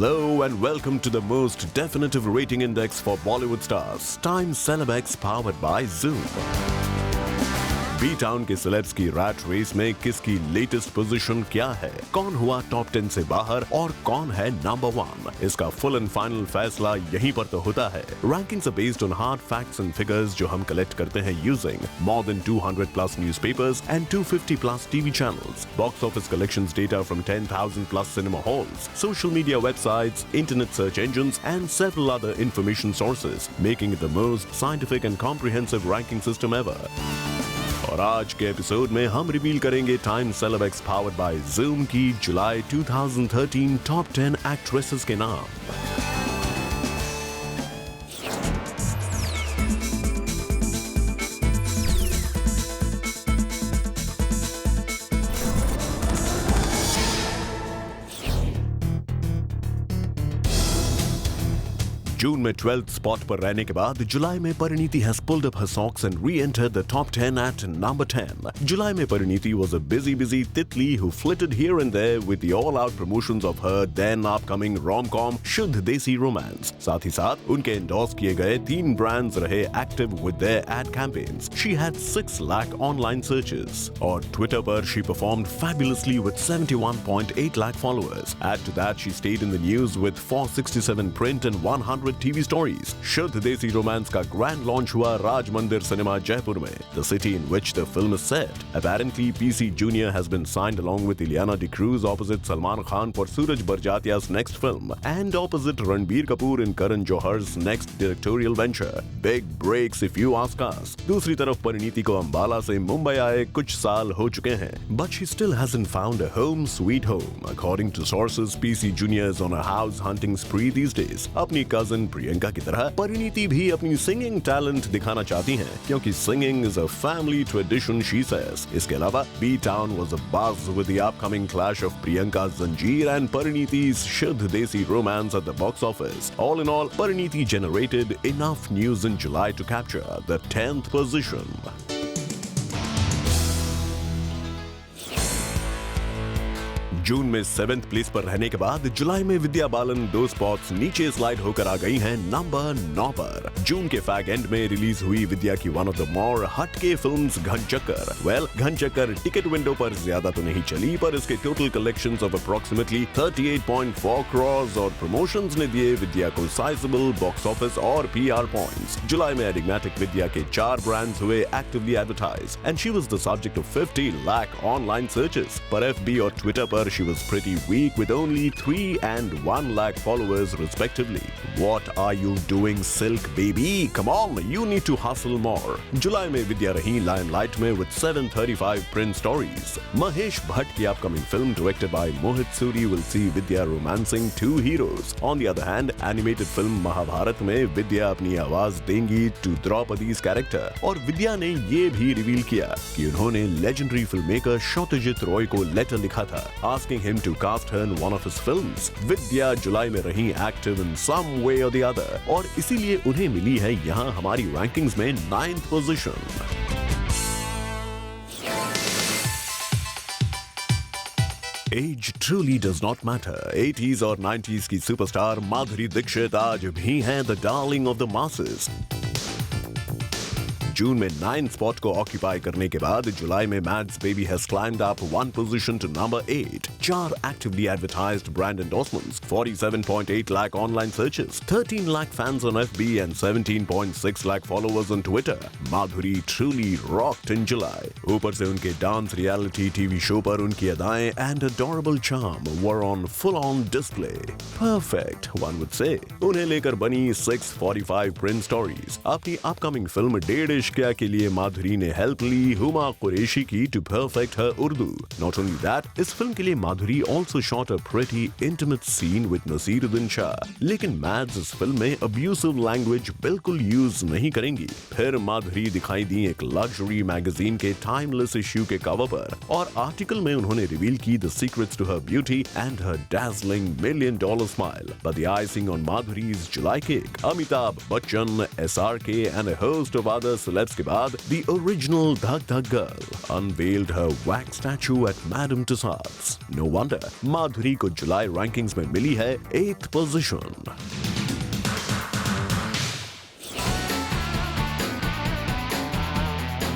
Hello and welcome to the most definitive rating index for Bollywood stars, Time Celeb powered by Zoom. B town के celebs की rat race में किसकी latest position क्या है, कौन हुआ टॉप 10 से बाहर और कौन है नंबर 1, इसका फुल एंड फाइनल फैसला यहीं पर तो होता है। Rankings are based on hard facts and figures जो हम कलेक्ट करते हैं using more than 200 plus newspapers and 250 plus TV channels, box office collections data from 10,000 plus cinema halls, social media websites, internet search engines and several other information sources, making it the most scientific and comprehensive ranking system ever. और आज के episode में हम reveal करेंगे time celeb powered by Zoom की जुलाई 2013 top 10 actresses के नाम। जून में 12th स्पॉट पर रहने के बाद जुलाई में Parineeti has pulled up her socks and re-entered the top 10 at number 10. जुलाई में Parineeti was a busy titli who flitted here and there with the all-out promotions of her then upcoming rom-com शुद्ध Desi romance. साथ ही साथ उनके endorse किए गए 3 brands रहे active with their ad campaigns. She had 6 lakh online searches और Twitter पर she performed fabulously with 71.8 lakh followers. Add to that she stayed in the news with 467 print and 100 TV stories. शुद्ध Desi romance का grand launch हुआ राज मंदिर cinema Jaipur में, the city in which the film is set. Apparently, PC Junior has been signed along with Ileana D'Cruz opposite Salman Khan for Suraj Barjatia's next film and opposite Ranbir Kapoor in Karan Johar's next directorial venture. Big breaks if you ask us. दूसरी तरफ परिणीति को अंबाला से मुंबई आए कुछ साल हो चुके हैं, but she still hasn't found a home sweet home. According to sources, PC Junior is on a house hunting spree these days. अपनी cousin प्रियंका की तरह परिणीति भी अपनी सिंगिंग टैलेंट दिखाना चाहती हैं, क्योंकि singing is a family tradition she says. इसके अलावा B town was a buzz with the upcoming clash of Priyanka Zanjeer and Parineeti's Shuddh Desi romance at the box office. All in all, Parineeti generated enough news in July to capture the 10th position. जून में 7th place पर रहने के बाद जुलाई में Vidya Balan 2 spots नीचे slide होकर आ गई हैं नंबर 9 पर। जून के फैग एंड में रिलीज हुई विद्या की वन ऑफ द मोर हटके films Ghanchakkar. Well, Ghanchakkar ticket window पर ज्यादा तो नहीं चली, पर इसके total collections of approximately 38.4 crores और प्रमोशंस ने दिए विद्या को साइजेबल बॉक्स ऑफिस और PR पॉइंट्स। जुलाई में एडिग्मेटिक विद्या के 4 ब्रांड्स हुए actively advertise and she was the subject of 50 lakh online searches. पर FB और ट्विटर पर she was pretty weak with only 3 and 1 lakh followers respectively. What are you doing, Silk baby? Come on, you need to hustle more. जुलाई में विद्या रही limelight में with 735 print stories. Mahesh Bhatt की upcoming film directed by Mohit Suri will see Vidya romancing 2 heroes. On the other hand, animated film Mahabharat में विद्या अपनी आवाज देंगी to द्रौपदी's character. और विद्या ने ये भी रिवील किया कि उन्होंने legendary filmmaker सत्यजीत रॉय को लेटर लिखा था asking him to cast her in one of his films. विद्या जुलाई में रही active in some way or the other और इसीलिए उन्हें मिली है यहाँ हमारी रैंकिंग्स में 9th position. Age truly does not matter. 80s और 90s की सुपरस्टार माधुरी दीक्षित आज भी हैं the darling of the masses. जून में 9th स्पॉट को ऑक्यूपाई करने के बाद जुलाई में Mads baby has climbed up 1 position to number 8. 4 actively advertised brand endorsements, 47.8 lakh online searches, 13 lakh fans on FB and 17.6 lakh followers on Twitter. Madhuri truly rocked in July. ऊपर से उनके डांस रियलिटी टीवी शो पर उनकी अदाएं and adorable charm were on full on display. Perfect one would say. उन्हें लेकर बनी 645 print stories. अपनी अपकमिंग फिल्म डेढ़ इश्किया के लिए माधुरी ने हेल्प ली हुमा कुरैशी की to perfect her Urdu. Not only that, इस फिल्म के लिए Madhuri also shot a pretty intimate scene with Naseeruddin Shah. लेकिन मैड्स इस फिल्म में अब्यूसिव लैंग्वेज बिल्कुल यूज नहीं करेंगी. फिर माधुरी दिखाई दी एक लग्जरी मैगजीन के टाइमलेस इश्यू के कवर पर और आर्टिकल में उन्होंने रिवील की the secrets to her beauty and her dazzling $1 million smile. But the icing on Madhuri's July cake, Amitabh Bachchan, SRK and a host of other celebs के बाद the original Dhak Dhak girl unveiled her wax statue at Madame Tussauds. No wonder माधुरी को जुलाई rankings में मिली है 8th position.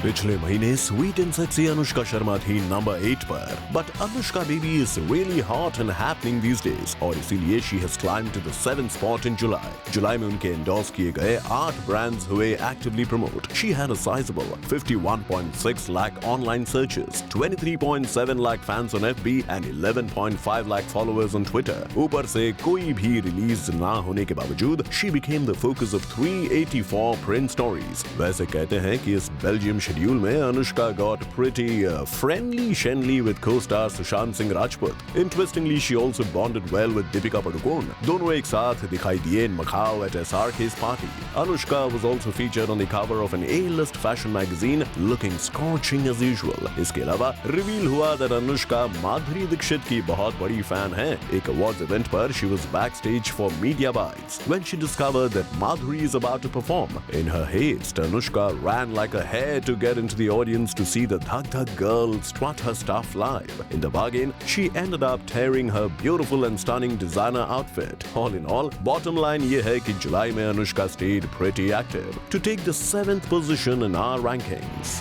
पिछले महीने sweet and sexy Anushka Sharma थी number 8 पर, but Anushka baby is really hot and happening these days और इसीलिए she has climbed to the 7th spot in July. जुलाई में उनके एंडोर्स किए गए 8 ब्रांड्स हुए actively promote. She had a sizeable 51.6 lakh online searches, 23.7 lakh fans on FB and 11.5 lakh followers on Twitter. ऊपर से कोई भी रिलीज ना होने के बावजूद she became the focus of 384 print stories. वैसे कहते हैं कि इस बेल्जियम शेड्यूल में अनुष्का गॉट प्रिटी फ्रेंडली शेनली with co-star Sushant Singh Rajput. Interestingly she also bonded well with Deepika Padukone. दोनों एक साथ दिखाई दिए in Macau at SRK's party. Anushka was also featured on the cover of an A-list fashion magazine looking scorching as usual। इसके अलावा reveal हुआ that Anushka Madhuri Dixit की बहुत बड़ी फैन है। एक अवार्ड्स इवेंट पर she was backstage for media bites when she discovered that Madhuri is about to perform। In her haste, Anushka ran like a hare to get into the audience to see the Dhak Dhak girl strut her stuff live। In the bargain, she ended up tearing her beautiful and stunning designer outfit। All in all, bottom line ये है कि जुलाई में Anushka stayed pretty active to take the 7th position in our rankings।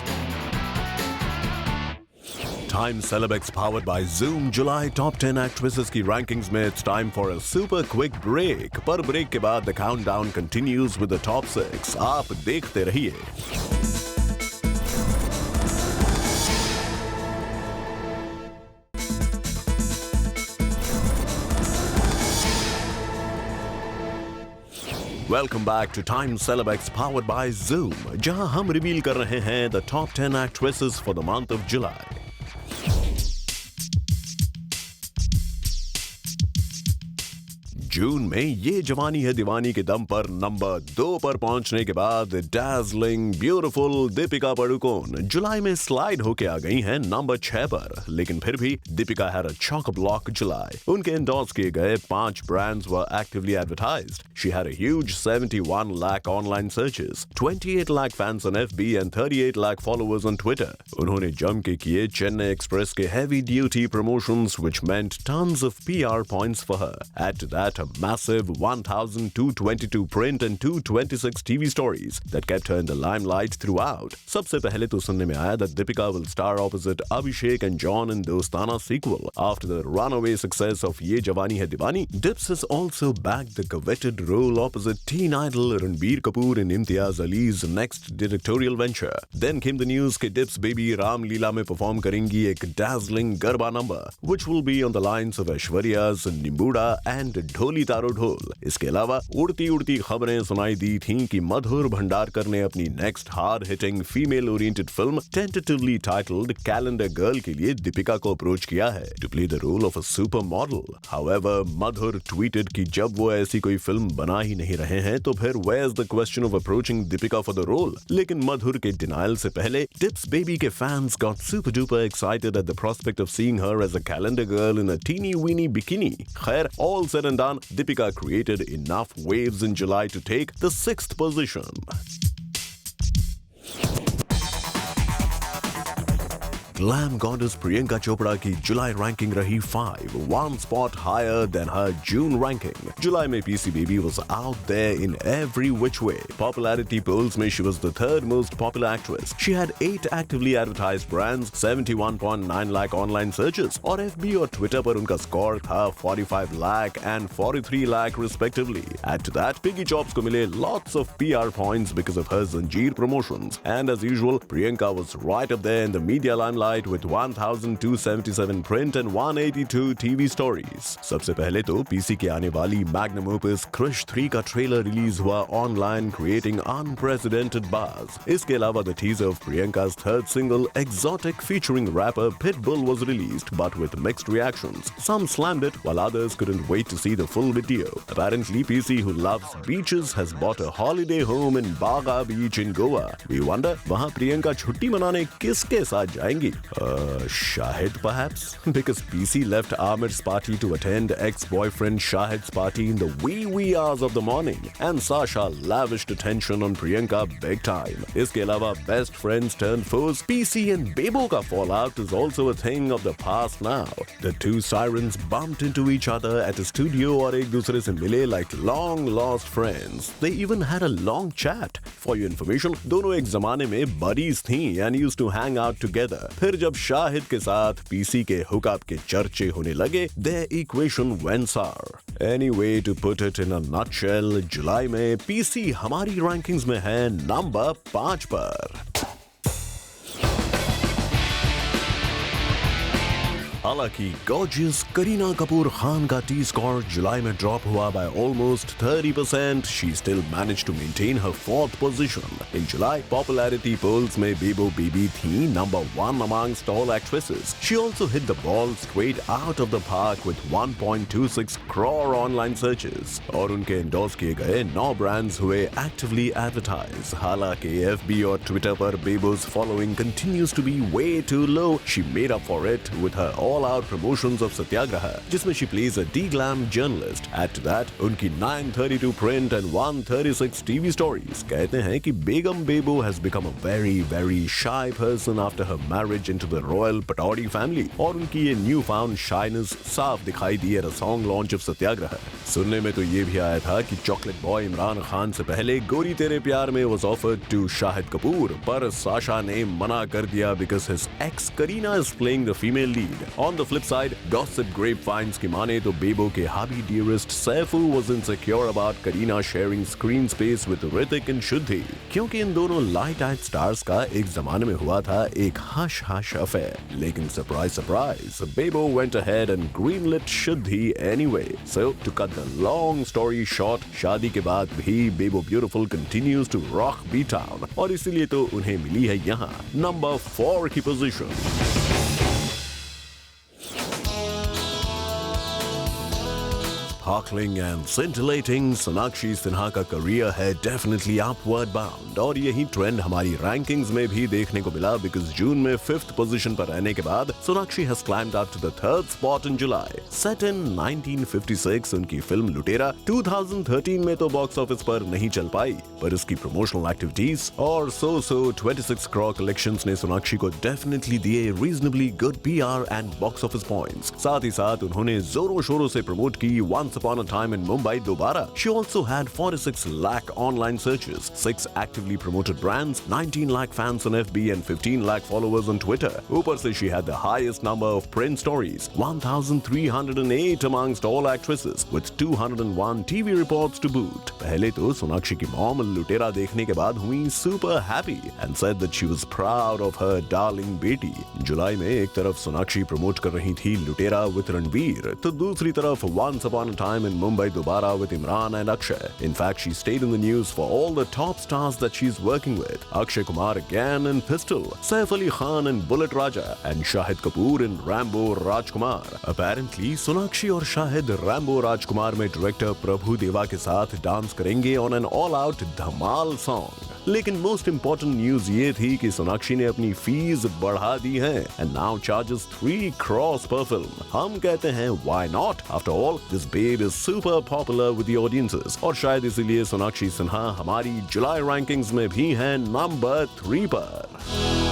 Time Celeb powered by Zoom July top 10 actresses की rankings में it's time for a super quick break। पर break के बाद the countdown continues with the top 6। आप देखते रहिए। Welcome back to Time Celeb powered by Zoom, जहां हम रिवील कर रहे हैं the top 10 actresses for the month of July। जून में ये जवानी है दीवानी के दम पर नंबर 2 पर पहुंचने के बाद dazzling ब्यूटीफुल दीपिका पादुकोण जुलाई में स्लाइड होके आ गई हैं नंबर 6 पर। लेकिन फिर भी Deepika had a chock block जुलाई। उनके एंडोर्स किए गए 5 brands were actively advertised. She had a huge 71 lakh online searches, 28 lakh fans on FB and 38 lakh followers on Twitter. उन्होंने जम के किए चेन्नई एक्सप्रेस के heavy duty promotions which meant tons of PR points for her। Add to that a massive 1,222 print and 226 TV stories that kept her in the limelight throughout। सबसे पहले तो सुनने में आया that Deepika will star opposite Abhishek and John in Dostana sequel। After the runaway success of Ye Jawani Hai Diwani, Dips has also bagged the coveted role opposite teen idol Ranbir Kapoor in Imtiaz Ali's next directorial venture। Then came the news कि Dips baby Ram Leela में perform करेंगी एक dazzling garba number which will be on the lines of Aishwarya's Nimbuda and ढोली तारो ढोल। इसके अलावा उड़ती उड़ती खबरें सुनाई दी थीं कि मधुर भंडारकर ने अपनी next hard hitting female oriented film tentatively titled calendar girl के लिए दीपिका को अप्रोच किया है to play the role of a super model. However, Madhur tweeted कि जब वो ऐसी कोई फिल्म बना ही नहीं रहे हैं तो फिर where is the question of approaching Deepika for the role. लेकिन मधुर के डिनायल से पहले डिप्स बेबी के fans got super duper excited at the prospect of seeing her as a calendar girl in a teeny weeny bikini. खैर, all said and done, Deepika created enough waves in July to take the 6th position। Glam goddess Priyanka Chopra की जुलाई ranking रही 5, 1 spot higher than her June ranking। जुलाई में PC Baby was out there in every which way। Popularity polls में she was the 3rd most popular actress। She had 8 actively advertised brands, 71.9 lakh online searches और FB और Twitter पर उनका score था 45 lakh and 43 lakh respectively। Add to that, Piggy Chops को मिले lots of PR points because of her Zanjeer promotions। And as usual, Priyanka was right up there in the media limelight with 1,277 print and 182 TV stories। सबसे पहले तो PC के आने वाली magnum opus Krrish 3 का trailer release हुआ online creating unprecedented buzz। इसके अलावा the teaser of Priyanka's 3rd single Exotic featuring rapper Pitbull was released but with mixed reactions। Some slammed it while others couldn't wait to see the full video। Apparently PC who loves beaches has bought a holiday home in Baga Beach in Goa। We wonder वहां प्रियंका छुट्टी मनाने किसके साथ जाएंगी? Shahid perhaps? Because PC left Amir's party to attend ex-boyfriend Shahid's party in the wee hours of the morning, and Sasha lavished attention on Priyanka big time. इसके अलावा best friends turned foes, PC and Bebo का fallout is also a thing of the past now. The two sirens bumped into each other at a studio और एक दूसरे से मिले like long lost friends. They even had a long chat. For your information, दोनों एक जमाने में buddies थीं and used to hang out together. फिर जब शाहिद के साथ पीसी के हुकअप के चर्चे होने लगे, their equation went sour. Anyway, to put it in a nutshell, जुलाई में पीसी हमारी रैंकिंग्स में है नंबर 5 पर। हालांकि गॉर्जियस करीना कपूर खान का टी स्कोर जुलाई में ड्रॉप हुआ by almost 30%, she still managed to maintain her 4th position. In July, popularity polls में बेबो बेबी थी number 1 amongst all actresses. She also hit the ball straight out of the park with 1.26 crore online searches. और उनके endorse किए गए 9 brands हुए actively advertised. हालांकि FB और Twitter पर बेबो's following continues to be way too low. She made up for it with her all-out promotions of Satyagraha, जिसमें she plays a D-glam journalist. Add to that, उनकी 932 print and 136 TV stories. कहते हैं कि बेगम बेबो has become a very shy person after her marriage into the royal Pataudi family. और उनकी ये newfound shyness साफ दिखाई दी at a song launch of Satyagraha. सुनने में तो ये भी आया था कि चॉकलेट बॉय इमरान खान से पहले गोरी तेरे प्यार में was offered to Shahid Kapoor, पर साशा ने मना कर दिया because his ex Kareena is playing the female lead. On the flip side, gossip grapevines की माने तो बेबो के hubby dearest Saifu was insecure about Kareena sharing screen space with Hrithik and Shuddhi, क्योंकि इन दोनों light eyed stars का एक जमाने में हुआ था एक hush affair. लेकिन surprise, Bebo went ahead and greenlit Shuddhi anyway. So to cut the long story short, शादी के बाद भी Bebo Beautiful continues to rock B-Town और इसीलिए तो उन्हें मिली है यहाँ नंबर 4 की position. Sparkling and scintillating, Sonakshi Sinha का करियर है definitely upward bound और यही ट्रेंड हमारी रैंकिंग्स में भी देखने को मिला because जून में 5th पोजीशन पर रहने के बाद Sonakshi has climbed up to the 3rd spot in July. Set in 1956, उनकी फिल्म लुटेरा 2013 में तो बॉक्स ऑफिस पर नहीं चल पाई, पर इसकी प्रमोशनल एक्टिविटीज और so 26 crore कलेक्शंस ने सोनाक्षी को डेफिनेटली दिए reasonably good PR and box office points. साथ ही साथ उन्होंने जोरों शोरों से प्रमोट की Once Upon a Time in Mumbai दोबारा। She also had 46 lakh online searches, 6 actively promoted brands, 19 lakh fans on FB and 15 lakh followers on Twitter. ऊपर से she had the highest number of print stories, 1,308 amongst all actresses, with 201 TV reports to boot. पहले तो सोनाक्षी की mom लुटेरा देखने के बाद हुई super happy and said that she was proud of her darling बेटी। जुलाई में एक तरफ सोनाक्षी प्रमोट कर रही थी लुटेरा with रणवीर, तो दूसरी तरफ Once Upon a Time in Mumbai Dobara with Imran and Akshay. In fact, she stayed in the news for all the top stars that she's working with. Akshay Kumar again in Pistol, Saif Ali Khan in Bullet Raja, and Shahid Kapoor in Rambo Rajkumar. Apparently, Sonakshi और Shahid Rambo Rajkumar में director प्रभु देवा के साथ dance करेंगे on an all-out Dhamaal song. लेकिन most important news ये थी कि सोनाक्षी ने अपनी फीस बढ़ा दी है and now charges 3 crores per film. हम कहते हैं why not? After all, this babe is super popular with the audiences. और शायद इसीलिए सोनाक्षी सिन्हा हमारी जुलाई रैंकिंग्स में भी है नंबर 3 पर।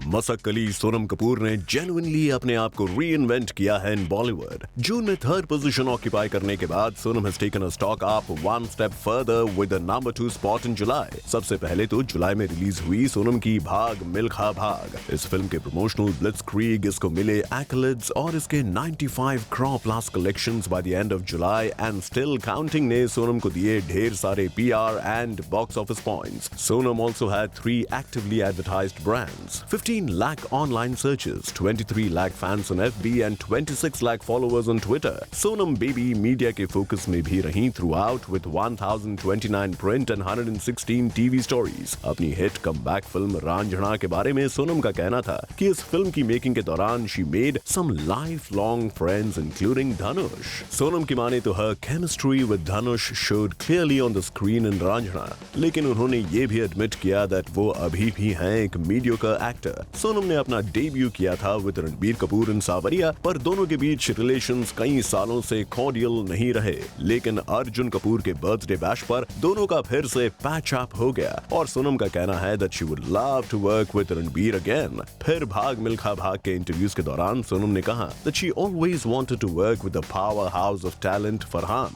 मसक अली सोनम कपूर ने जेन्युइनली अपने आप को रीइन्वेंट किया है इन बॉलीवुड। जून में 3rd पोजीशन ऑक्यूपाई करने के बाद Sonam has taken a stock up 1 step further with the number 2 spot in July. सबसे पहले तो जुलाई में रिलीज हुई सोनम की भाग मिल्खा भाग। इस फिल्म के प्रमोशनल ब्लिट्जक्रीग इसको मिले एक्कलेड्स और इसके 95 crore plus collections by the end of July and still counting ने सोनम को दिए ढेर सारे PR and box office points. Sonam also had 3 actively advertised brands, 15 15 lakh online searches, 23 lakh fans on FB and 26 lakh followers on Twitter. Sonam Baby media के focus में भी रही throughout with 1029 print and 116 TV stories. अपनी hit comeback film Raanjhanaa के बारे में सोनम का कहना था कि इस फिल्म की मेकिंग के दौरान she made some lifelong friends including Dhanush. Sonam की माने तो her chemistry with Dhanush showed clearly on the screen in Raanjhanaa, लेकिन उन्होंने ये भी एडमिट किया that वो अभी भी हैं एक मीडियोकर एक्टर. सोनम ने अपना डेब्यू किया था विद रणबीर कपूर इन सावरिया, पर दोनों के बीच रिलेशंस कई सालों से कॉर्डियल नहीं रहे. लेकिन अर्जुन कपूर के बर्थडे बैश पर दोनों का फिर से पैच अप हो गया और सोनम का कहना है that she would love to work with Ranbir again. फिर भाग मिल्खा भाग के इंटरव्यूज के दौरान सोनम ने कहा that she always wanted to work with the powerhouse of talent Farhan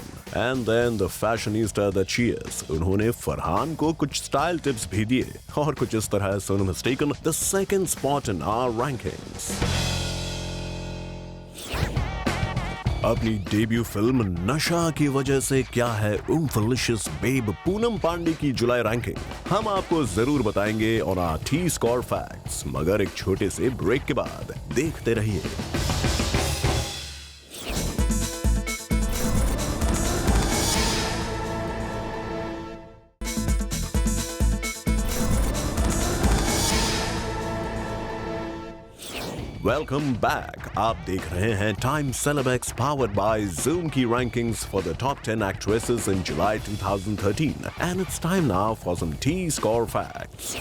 and then the fashionista that she is. उन्होंने फरहान को कुछ स्टाइल टिप्स भी दिए और कुछ इस तरह Sonam has taken the second spot in our rankings. अपनी डेब्यू फिल्म नशा की वजह से क्या है उम्फलिशियस बेब पूनम पांडे की जुलाई रैंकिंग, हम आपको जरूर बताएंगे on our T score facts, मगर एक छोटे से ब्रेक के बाद देखते रहिए. Welcome back. आप देख रहे हैं time celebs powered by Zoom की rankings for the top 10 actresses in July 2013 and it's time now for some T score facts.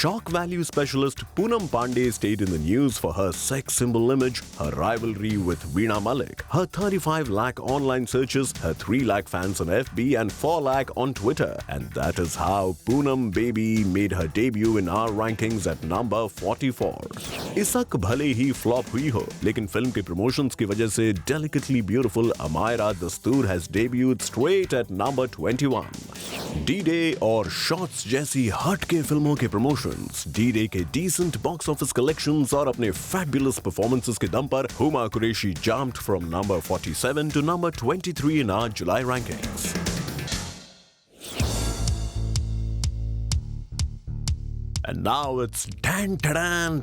Shock value specialist Poonam Pandey stayed in the news for her sex symbol image, her rivalry with Veena Malik, her 35 lakh online searches, her 3 lakh fans on FB and 4 lakh on Twitter. And that is how Poonam Baby made her debut in our rankings at number 44. इसक भले ही flop हुई हो, लेकिन film के promotions की वजह से delicately beautiful Amaira Dastoor has debuted straight at number 21. D-Day और शॉट्स जैसी हट के फिल्मों के प्रमोशन, D-Day के decent box office collections और अपने fabulous performances के दम पर Huma Qureshi jumped from number 47 to number 23 in our July rankings. And now it's tan time.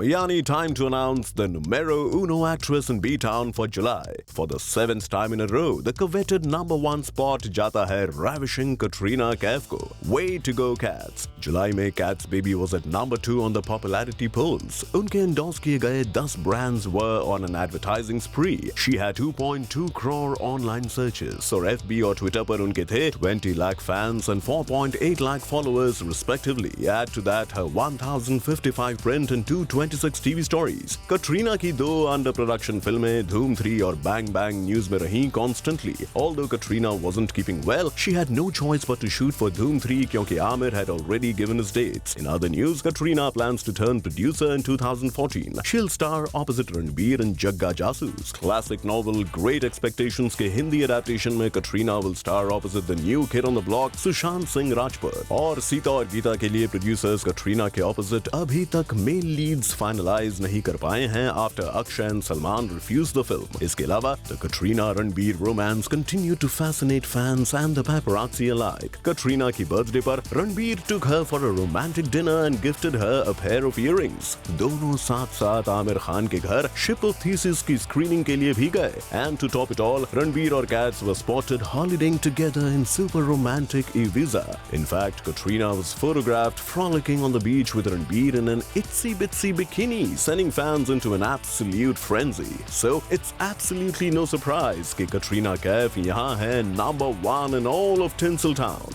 Yani time to announce the numero uno actress in B-Town for July. For the 7th time in a row, the coveted number 1 spot jata hai ravishing Katrina Kaif ko. Way to go, Cats. July में Cats Baby was at number 2 on the popularity polls. उनके endorse किए गए 10 brands were on an advertising spree. She had 2.2 crore online searches. और FB और Twitter पर उनके थे 20 lakh fans and 4.8 lakh followers respectively. Add to that her 1055 print and 226 TV stories. Katrina की 2 under production फिल्में धूम 3 और बैंग बैंग न्यूज में रहीं constantly. Although Katrina wasn't keeping well, she had no choice but to shoot for Dhoom 3 क्योंकि Aamir had already given his dates. In other news, Katrina plans to turn producer in 2014. She'll star opposite Ranbir in Jagga Jasoos. Classic novel Great Expectations के Hindi adaptation में Katrina will star opposite the new kid on the block Sushant Singh Rajput. और सीता और गीता के लिए producers Katrina के opposite अभी तक mail Leeds finalise नहीं कर पाए हैं after Akshay and Salman refuse the film. इसके अलावा the Katrina Ranbir romance continue to fascinate fans and the paparazzi alike. Katrina की बर्थडे पर Ranbir took her for a romantic dinner and gifted her a pair of earrings. दोनों साथ साथ आमिर खान के घर शिप ऑफ थीसिस की स्क्रीनिंग के लिए भी गए. And to top it all, Ranbir और Kats were spotted holidaying together in super romantic Ibiza. In fact, Katrina was photographed frolicking on the beach with Ranbir in an itsy bitsy bikini, sending fans into an absolute frenzy. So it's absolutely no surprise कि Katrina Kaif यहाँ है number 1 in all of Tinseltown.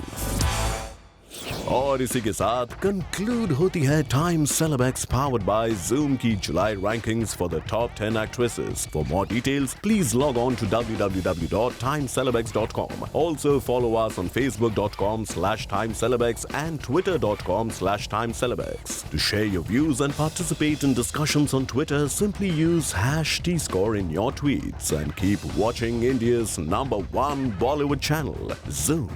और इसी के साथ conclude होती है time celebs powered by Zoom की July rankings for the top 10 actresses. For more details please log on to www.timecelebex.com. Also follow us on facebook.com/timecelebex and twitter.com/timecelebex. To share your views and participate in discussions on Twitter, simply use #tscore in your tweets and keep watching India's number 1 Bollywood channel, Zoom.